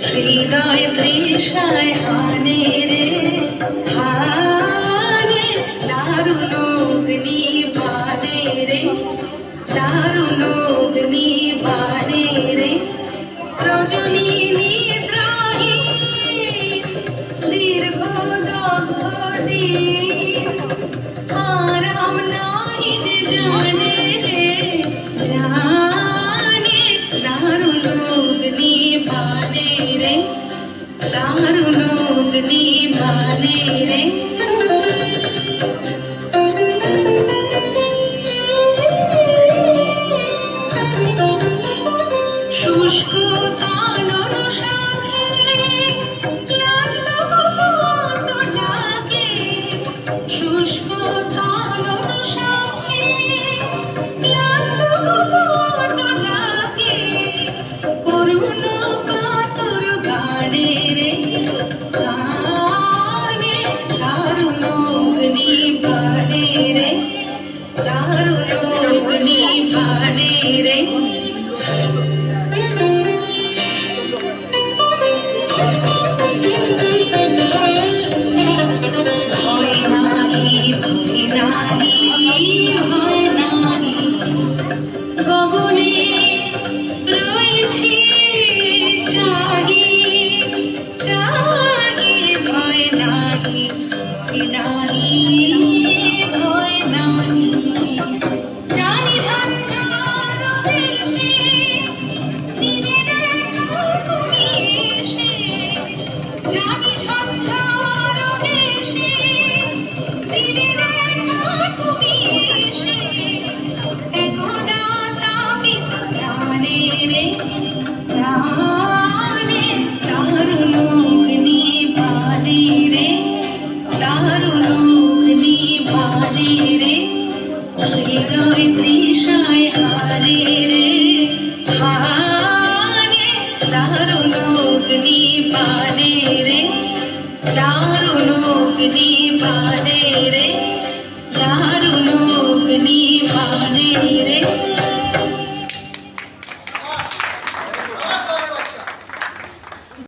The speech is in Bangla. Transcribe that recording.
হৃদয় তৃষায় হানে রে হানে দারুণ অগ্নি বানে রে দারুণ অগ্নি বানে রে রজনী নিদ্রাহী দীর্ঘ দগ্ধ দিন আরাম নাই যে জানে রে জানে দারুণ অগ্নি বানে রে দারুণ অগ্নি বানে রে শুষ্ক কানন শাখে ক্লান্ত কপোত ডাকে শুষ্ক কানন শাখে ক্লান্ত কপোত ডাকে করুণ কাতর গানে রে গানে দারুণ অগ্নি বানে রে দারুণ অগ্নি বানে রে গগনে রয়েছে জাগি জাগি ভয় নাহি নাহি ভয় নাহি জানি ঝঞ্ঝার ভেসে দিনে দেখো তুমি এসে জানি